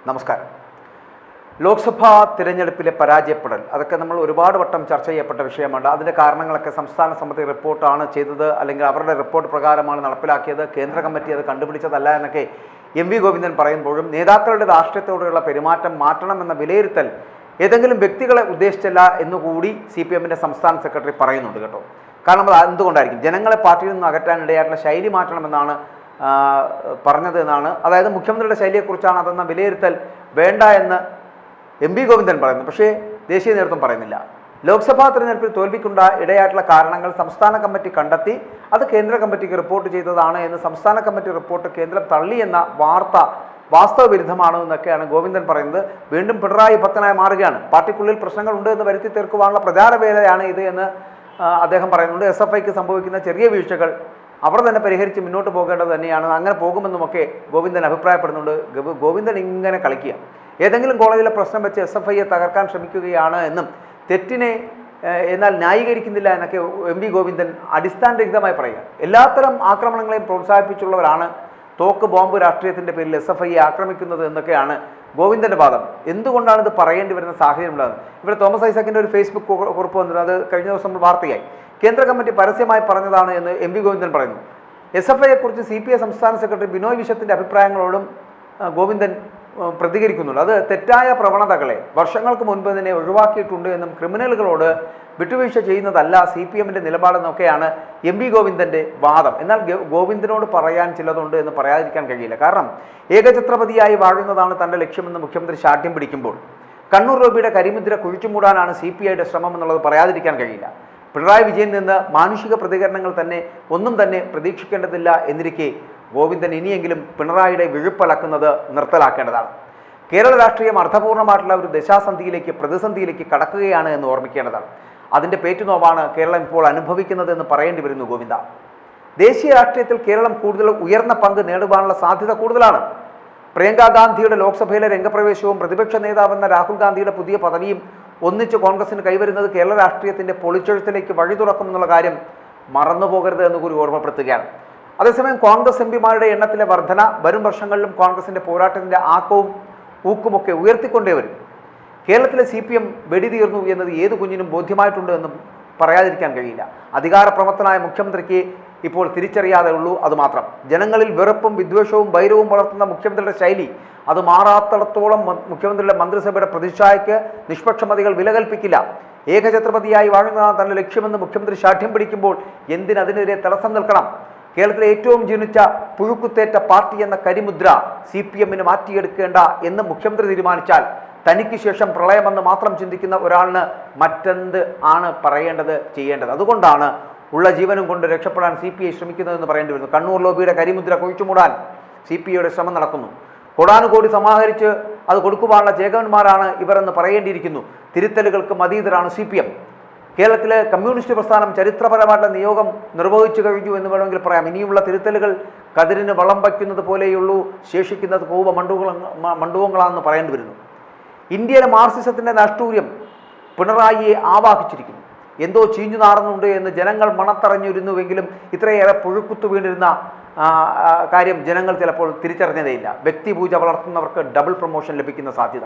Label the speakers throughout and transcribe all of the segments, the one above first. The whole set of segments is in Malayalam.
Speaker 1: നമസ്കാരം. ലോക്സഭാ തിരഞ്ഞെടുപ്പിലെ പരാജയപ്പെടൽ അതൊക്കെ നമ്മൾ ഒരുപാട് വട്ടം ചർച്ച ചെയ്യപ്പെട്ട വിഷയമാണ്. അതിൻ്റെ കാരണങ്ങളൊക്കെ സംസ്ഥാന സമിതി റിപ്പോർട്ടാണ് ചെയ്തത്, അല്ലെങ്കിൽ അവരുടെ റിപ്പോർട്ട് പ്രകാരമാണ് നടപ്പിലാക്കിയത്, കേന്ദ്ര കമ്മിറ്റി അത് കണ്ടുപിടിച്ചതല്ല എന്നൊക്കെ എം.വി. ഗോവിന്ദൻ പറയുമ്പോഴും നേതാക്കളുടെ രാഷ്ട്രീയത്തോടുള്ള പെരുമാറ്റം മാറ്റണമെന്ന വിലയിരുത്തൽ ഏതെങ്കിലും വ്യക്തികളെ ഉദ്ദേശിച്ചല്ല എന്നുകൂടി CPM-ൻ്റെ സംസ്ഥാന സെക്രട്ടറി പറയുന്നുണ്ട് കേട്ടോ. കാരണം അത് എന്തുകൊണ്ടായിരിക്കും? ജനങ്ങളെ പാർട്ടിയിൽ നിന്ന് അകറ്റാനിടയായിട്ടുള്ള ശൈലി മാറ്റണമെന്നാണ് പറഞ്ഞത് എന്നാണ്. അതായത് മുഖ്യമന്ത്രിയുടെ ശൈലിയെക്കുറിച്ചാണ് അതെന്ന വിലയിരുത്തൽ വേണ്ട എന്ന് എം.വി. ഗോവിന്ദൻ പറയുന്നു. പക്ഷേ ദേശീയ നേതൃത്വം പറയുന്നില്ല. ലോക്സഭാ തെരഞ്ഞെടുപ്പിൽ തോൽവിക്കുണ്ട ഇടയായിട്ടുള്ള കാരണങ്ങൾ സംസ്ഥാന കമ്മിറ്റി കണ്ടെത്തി അത് കേന്ദ്ര കമ്മിറ്റിക്ക് റിപ്പോർട്ട് ചെയ്തതാണ് എന്ന് സംസ്ഥാന കമ്മിറ്റി റിപ്പോർട്ട് കേന്ദ്രം തള്ളി എന്ന വാർത്ത വാസ്തവ വിരുദ്ധമാണ് എന്നൊക്കെയാണ് ഗോവിന്ദൻ പറയുന്നത്. വീണ്ടും പിണറായി ഭക്തനായി മാറുകയാണ്. പാർട്ടിക്കുള്ളിൽ പ്രശ്നങ്ങളുണ്ട് എന്ന് വരുത്തി തീർക്കുവാനുള്ള പ്രചാരവേലയാണ് ഇത് എന്ന് അദ്ദേഹം പറയുന്നുണ്ട്. SFIക്ക് സംഭവിക്കുന്ന ചെറിയ വീഴ്ചകൾ അവർ തന്നെ പരിഹരിച്ച് മുന്നോട്ട് പോകേണ്ടത് തന്നെയാണ്, അങ്ങനെ പോകുമെന്നുമൊക്കെ ഗോവിന്ദൻ അഭിപ്രായപ്പെടുന്നുണ്ട്. ഗോവിന്ദൻ ഇങ്ങനെ കളിക്കുക, ഏതെങ്കിലും കോളേജിലെ പ്രശ്നം വെച്ച് SFIയെ തകർക്കാൻ ശ്രമിക്കുകയാണ് എന്നും തെറ്റിനെ എന്നാൽ ന്യായീകരിക്കുന്നില്ല എന്നൊക്കെ എം.വി. ഗോവിന്ദൻ അടിസ്ഥാനരഹിതമായി പറയുക. എല്ലാത്തരം ആക്രമണങ്ങളെയും പ്രോത്സാഹിപ്പിച്ചുള്ളവരാണ് തോക്ക് ബോംബ് രാഷ്ട്രീയത്തിൻ്റെ പേരിൽ SFIയെ ആക്രമിക്കുന്നത് എന്നൊക്കെയാണ് ഗോവിന്ദൻ്റെ വാദം. എന്തുകൊണ്ടാണ് ഇത് പറയേണ്ടി വരുന്ന സാഹചര്യം ഉണ്ടാകുന്നത്? ഇവിടെ തോമസ് ഐസക്കിൻ്റെ ഒരു ഫേസ്ബുക്ക് കുറിപ്പ് വന്നിരുന്നത്, അത് കഴിഞ്ഞ ദിവസം വാർത്തയായി. കേന്ദ്ര കമ്മിറ്റി പരസ്യമായി പറഞ്ഞതാണ് എന്ന് എം.വി. ഗോവിന്ദൻ പറയുന്നു. SFIയെക്കുറിച്ച് CPI സംസ്ഥാന സെക്രട്ടറി ബിനോയ് വിശ്വത്തിൻ്റെ അഭിപ്രായങ്ങളോടും ഗോവിന്ദൻ പ്രതികരിക്കുന്നുണ്ട്. അത് തെറ്റായ പ്രവണതകളെ വർഷങ്ങൾക്ക് മുൻപ് തന്നെ ഒഴിവാക്കിയിട്ടുണ്ട് എന്നും ക്രിമിനലുകളോട് വിട്ടുവീഴ്ച ചെയ്യുന്നതല്ല CPM-ൻ്റെ നിലപാടെന്നൊക്കെയാണ് എം.വി. ഗോവിന്ദൻ്റെ വാദം. എന്നാൽ ഗോവിന്ദനോട് പറയാൻ ചിലതുണ്ട് എന്ന് പറയാതിരിക്കാൻ കഴിയില്ല. കാരണം ഏകഛത്രപതിയായി വാഴുന്നതാണ് തൻ്റെ ലക്ഷ്യമെന്ന് മുഖ്യമന്ത്രി ശാഠ്യം പിടിക്കുമ്പോൾ കണ്ണൂർ റോബിയുടെ കരിമുദ്ര കുഴിച്ചുമൂടാനാണ് CPIയുടെ ശ്രമം എന്നുള്ളത് പറയാതിരിക്കാൻ കഴിയില്ല. പിണറായി വിജയനിൽ നിന്ന് മാനുഷിക പ്രതികരണങ്ങൾ ഒന്നും തന്നെ പ്രതീക്ഷിക്കേണ്ടതില്ല എന്നിരിക്കെ ഗോവിന്ദൻ ഇനിയെങ്കിലും പിണറായിയുടെ വിഴുപ്പലക്കുന്നത് നിർത്തലാക്കേണ്ടതാണ്. കേരള രാഷ്ട്രീയം അർത്ഥപൂർണ്ണമായിട്ടുള്ള ഒരു പ്രതിസന്ധിയിലേക്ക് കടക്കുകയാണ് എന്ന് ഓർമ്മിക്കേണ്ടതാണ്. അതിൻ്റെ പേറ്റുനോവാണ് കേരളം ഇപ്പോൾ അനുഭവിക്കുന്നത് എന്ന് പറയേണ്ടി വരുന്നു ഗോവിന്ദ. ദേശീയ രാഷ്ട്രീയത്തിൽ കേരളം കൂടുതൽ ഉയർന്ന പങ്ക് നേടുവാനുള്ള സാധ്യത കൂടുതലാണ്. പ്രിയങ്ക ഗാന്ധിയുടെ ലോക്സഭയിലെ രംഗപ്രവേശവും പ്രതിപക്ഷ നേതാവെന്ന രാഹുൽ ഗാന്ധിയുടെ പുതിയ പദവിയും ഒന്നിച്ച് കോൺഗ്രസിന് കൈവരുന്നത് കേരള രാഷ്ട്രീയത്തിൻ്റെ പൊളിച്ചെഴുത്തിലേക്ക് വഴി തുറക്കുമെന്നുള്ള കാര്യം മറന്നുപോകരുത് എന്ന് കൂടി ഓർമ്മപ്പെടുത്തുകയാണ്. അതേസമയം കോൺഗ്രസ് MPമാരുടെ എണ്ണത്തിലെ വർധന വരും വർഷങ്ങളിലും കോൺഗ്രസിൻ്റെ പോരാട്ടത്തിൻ്റെ ആക്കവും ഊക്കുമൊക്കെ ഉയർത്തിക്കൊണ്ടേ വരും. കേരളത്തിലെ CPM വെടിതീർന്നു എന്നത് ഏതു കുഞ്ഞിനും ബോധ്യമായിട്ടുണ്ട് എന്നും പറയാതിരിക്കാൻ കഴിയില്ല. അധികാരപ്രമത്തനായ മുഖ്യമന്ത്രിക്ക് ഇപ്പോൾ തിരിച്ചറിയാതെ ഉള്ളൂ അതുമാത്രം. ജനങ്ങളിൽ വെറുപ്പും വിദ്വേഷവും വൈരവും വളർത്തുന്ന മുഖ്യമന്ത്രിയുടെ ശൈലി അത് മാറാത്തടത്തോളം മുഖ്യമന്ത്രിയുടെ മന്ത്രിസഭയുടെ പ്രതിച്ഛായയ്ക്ക് നിഷ്പക്ഷമതികൾ വില കൽപ്പിക്കില്ല. ഏകഛത്രപതിയായി വാഴുന്നതാണ് തന്റെ ലക്ഷ്യമെന്ന് മുഖ്യമന്ത്രി ശാഠ്യം പിടിക്കുമ്പോൾ എന്തിനതിനെതിരെ തടസ്സം നിൽക്കണം? കേരളത്തിലെ ഏറ്റവും ജനിച്ച പുഴുക്കുത്തേറ്റ പാർട്ടി എന്ന കരിമുദ്ര CPM-ന് മാറ്റിയെടുക്കേണ്ട എന്ന് മുഖ്യമന്ത്രി തീരുമാനിച്ചാൽ തനിക്ക് ശേഷം പ്രളയമെന്ന് മാത്രം ചിന്തിക്കുന്ന ഒരാളിന് മറ്റെന്ത് ആണ് ചെയ്യേണ്ടത്? അതുകൊണ്ടാണ് ഉള്ള ജീവനും കൊണ്ട് രക്ഷപ്പെടാൻ CPI ശ്രമിക്കുന്നതെന്ന് പറയേണ്ടി വരുന്നു. കണ്ണൂർ ലോബിയുടെ കരിമുദ്ര കുഴിച്ചുമൂടാൻ CPIയുടെ ശ്രമം നടക്കുന്നു. കോടാനുകോടി സമാഹരിച്ച് അത് കൊടുക്കുവാനുള്ള ചേകവന്മാരാണ് ഇവരെന്ന് പറയേണ്ടിയിരിക്കുന്നു. തിരുത്തലുകൾക്ക് അതീതരാണ് CPM. കേരളത്തിലെ കമ്മ്യൂണിസ്റ്റ് പ്രസ്ഥാനം ചരിത്രപരമായിട്ടുള്ള നിയോഗം നിർവഹിച്ചു കഴിഞ്ഞു എന്ന് വേണമെങ്കിൽ പറയാം. ഇനിയുള്ള തിരുത്തലുകൾ കതിരിന് വളം വയ്ക്കുന്നത് പോലെയുള്ളൂ, ശേഷിക്കുന്നത് കൂവ മണ്ഡൂവങ്ങളാണെന്ന് പറയേണ്ടി വരുന്നു. ഇന്ത്യയിലെ മാർക്സിസത്തിൻ്റെ നഷ്ടൂര്യം പിണറായിയെ ആവാഹിച്ചിരിക്കുന്നു. എന്തോ ചീഞ്ഞു നാറുന്നുണ്ട് എന്ന് ജനങ്ങൾ മണത്തറിഞ്ഞിരുന്നുവെങ്കിലും ഇത്രയേറെ പുഴുക്കുത്തു വീണിരുന്ന കാര്യം ജനങ്ങൾ ചിലപ്പോൾ തിരിച്ചറിഞ്ഞതേയില്ല. വ്യക്തിപൂജ വളർത്തുന്നവർക്ക് ഡബിൾ പ്രൊമോഷൻ ലഭിക്കുന്ന സാധ്യത.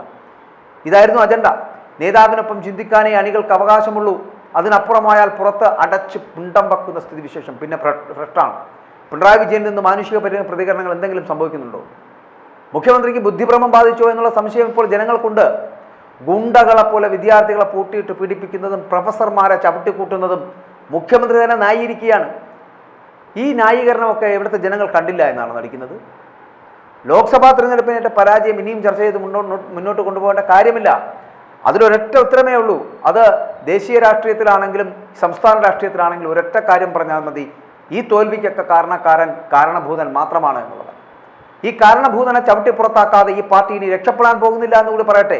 Speaker 1: ഇതായിരുന്നു അജണ്ട. നേതാവിനൊപ്പം ചിന്തിക്കാനേ അണികൾക്ക് അവകാശമുള്ളൂ. അതിനപ്പുറമായാൽ പുറത്ത് അടച്ച് പിണ്ടം വെക്കുന്ന സ്ഥിതിവിശേഷം പിന്നെ ഭ്രഷ്ടാണ്. പിണറായി വിജയനിൽ നിന്ന് മാനുഷിക പ്രതികരണങ്ങൾ എന്തെങ്കിലും സംഭവിക്കുന്നുണ്ടോ? മുഖ്യമന്ത്രിക്ക് ബുദ്ധിഭ്രമം ബാധിച്ചോ എന്നുള്ള സംശയം ഇപ്പോൾ ജനങ്ങൾക്കുണ്ട്. ഗുണ്ടകളെ പോലെ വിദ്യാർത്ഥികളെ പൂട്ടിയിട്ട് പീഡിപ്പിക്കുന്നതും പ്രൊഫസർമാരെ ചവിട്ടിക്കൂട്ടുന്നതും മുഖ്യമന്ത്രി തന്നെ ന്യായീകരിക്കുകയാണ്. ഈ ന്യായീകരണമൊക്കെ ഇവിടുത്തെ ജനങ്ങൾ കണ്ടില്ല എന്നാണ് നടിക്കുന്നത്. ലോക്സഭാ തിരഞ്ഞെടുപ്പിനേറ്റ പരാജയം ഇനിയും ചർച്ച ചെയ്ത് മുന്നോട്ട് കൊണ്ടുപോകേണ്ട കാര്യമില്ല. അതിലൊരൊറ്റ ഉത്തരമേ ഉള്ളൂ. അത് ദേശീയ രാഷ്ട്രീയത്തിലാണെങ്കിലും സംസ്ഥാന രാഷ്ട്രീയത്തിലാണെങ്കിലും ഒരൊറ്റ കാര്യം പറഞ്ഞാൽ മതി: ഈ തോൽവിക്കൊക്കെ കാരണഭൂതൻ മാത്രമാണ് എന്നുള്ളത്. ഈ കാരണഭൂതനെ ചവിട്ടിപ്പുറത്താക്കാതെ ഈ പാർട്ടി ഇനി രക്ഷപ്പെടാൻ പോകുന്നില്ല എന്നുകൂടി പറയട്ടെ.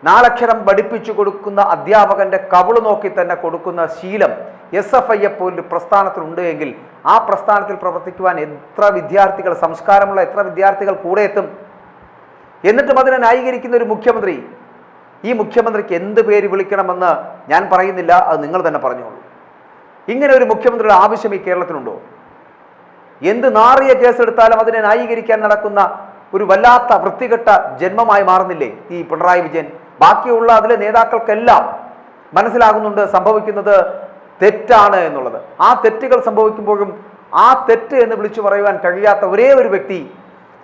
Speaker 1: നാലക്ഷരം പഠിപ്പിച്ചു കൊടുക്കുന്ന അധ്യാപകന്റെ കവിള് നോക്കി തന്നെ കൊടുക്കുന്ന ശീലം SFIയെ പോലൊരു പ്രസ്ഥാനത്തിലുണ്ട് എങ്കിൽ ആ പ്രസ്ഥാനത്തിൽ പ്രവർത്തിക്കുവാൻ സംസ്കാരമുള്ള എത്ര വിദ്യാർത്ഥികൾ കൂടെ എത്തും? എന്നിട്ടും അതിനെ ന്യായീകരിക്കുന്ന ഒരു മുഖ്യമന്ത്രി, ഈ മുഖ്യമന്ത്രിക്ക് എന്ത് പേര് വിളിക്കണമെന്ന് ഞാൻ പറയുന്നില്ല, അത് നിങ്ങൾ തന്നെ പറഞ്ഞോളൂ. ഇങ്ങനെ ഒരു മുഖ്യമന്ത്രിയുടെ ആവശ്യം ഈ കേരളത്തിലുണ്ടോ? എന്ത് നാറിയ കേസെടുത്താലും അതിനെ ന്യായീകരിക്കാൻ നടക്കുന്ന ഒരു വല്ലാത്ത വൃത്തികെട്ട ജന്മമായി മാറുന്നില്ലേ ഈ പിണറായി വിജയൻ? ബാക്കിയുള്ള അതിലെ നേതാക്കൾക്കെല്ലാം മനസ്സിലാകുന്നുണ്ട് സംഭവിക്കുന്നത് തെറ്റാണ് എന്നുള്ളത്. ആ തെറ്റുകൾ സംഭവിക്കുമ്പോഴും ആ തെറ്റ് എന്ന് വിളിച്ചു പറയുവാൻ കഴിയാത്ത ഒരേ ഒരു വ്യക്തി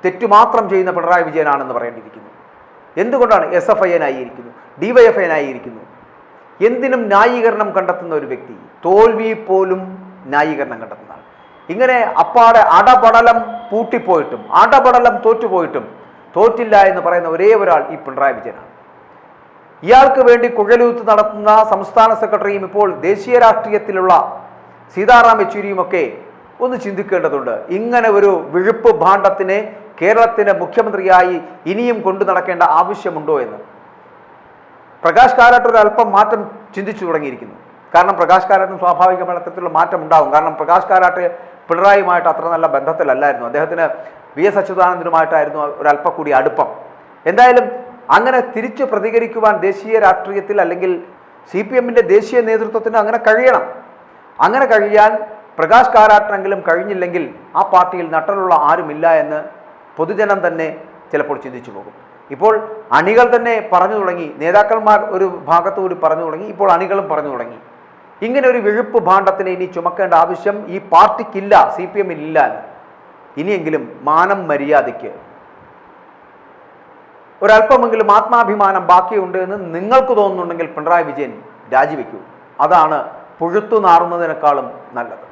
Speaker 1: തെറ്റു മാത്രം ചെയ്യുന്ന പിണറായി വിജയനാണെന്ന് പറയേണ്ടിയിരിക്കുന്നു. എന്തുകൊണ്ടാണ് SFIനായിരിക്കുന്നു, DYFIനായിരിക്കുന്നു? എന്തിനും ന്യായീകരണം കണ്ടെത്തുന്ന ഒരു വ്യക്തി, തോൽവി പോലും ന്യായീകരണം കണ്ടെത്തുന്ന ആൾ. ഇങ്ങനെ അപ്പാടെ അടപടലം പൂട്ടിപ്പോയിട്ടും അടപടലം തോറ്റുപോയിട്ടും തോറ്റില്ല എന്ന് പറയുന്ന ഒരേ ഒരാൾ ഈ പിണറായി വിജയനാണ്. ഇയാൾക്ക് വേണ്ടി കുഴലൂത്ത് നടത്തുന്ന സംസ്ഥാന സെക്രട്ടറിയും ഇപ്പോൾ ദേശീയ രാഷ്ട്രീയത്തിലുള്ള സീതാറാം യെച്ചൂരിയുമൊക്കെ ഒന്ന് ചിന്തിക്കേണ്ടതുണ്ട്. ഇങ്ങനെ ഒരു വിഴുപ്പ് ഭാണ്ഡത്തിനെ കേരളത്തിൻ്റെ മുഖ്യമന്ത്രിയായി ഇനിയും കൊണ്ടു നടക്കേണ്ട ആവശ്യമുണ്ടോ എന്ന്. പ്രകാശ് കാരാട്ട് ഒരു അല്പം മാറ്റം ചിന്തിച്ചു തുടങ്ങിയിരിക്കുന്നു. കാരണം പ്രകാശ് കാരാട്ടിന് സ്വാഭാവികമായ അത്തരത്തിലുള്ള മാറ്റം ഉണ്ടാകും. കാരണം പ്രകാശ് കാരാട്ട് പിണറായിയുമായിട്ട് അത്ര നല്ല ബന്ധത്തിലല്ലായിരുന്നു. അദ്ദേഹത്തിന് VS അച്യുതാനന്ദനുമായിട്ടായിരുന്നു ഒരല്പം കൂടി അടുപ്പം. എന്തായാലും അങ്ങനെ തിരിച്ചു പ്രതികരിക്കുവാൻ ദേശീയ രാഷ്ട്രീയത്തിൽ അല്ലെങ്കിൽ CPMന്റെ ദേശീയ നേതൃത്വത്തിന് അങ്ങനെ കഴിയണം. അങ്ങനെ കഴിയാൻ പ്രകാശ് കാരാട്ടിനെങ്കിലും കഴിഞ്ഞില്ലെങ്കിൽ ആ പാർട്ടിയിൽ നട്ടലുള്ള ആരുമില്ല എന്ന് പൊതുജനം തന്നെ ചിലപ്പോൾ ചിന്തിച്ചു പോകും. ഇപ്പോൾ അണികൾ തന്നെ പറഞ്ഞു തുടങ്ങി, നേതാക്കന്മാർ ഒരു ഭാഗത്തുകൂടി പറഞ്ഞു തുടങ്ങി, ഇപ്പോൾ അണികളും പറഞ്ഞു തുടങ്ങി. ഇങ്ങനെ ഒരു വിഴുപ്പ് ഭാണ്ഡത്തിനെ ഇനി ചുമക്കേണ്ട ആവശ്യം ഈ പാർട്ടിക്കില്ല, CPMനില്ല എന്ന്. ഇനിയെങ്കിലും മാനം മര്യാദയ്ക്ക് ഒരല്പമെങ്കിലും ആത്മാഭിമാനം ബാക്കിയുണ്ട് എന്ന് നിങ്ങൾക്ക് തോന്നുന്നുണ്ടെങ്കിൽ പിണറായി വിജയൻ രാജിവെക്കൂ. അതാണ് പുഴുത്തു നാറുന്നതിനേക്കാളും നല്ലത്.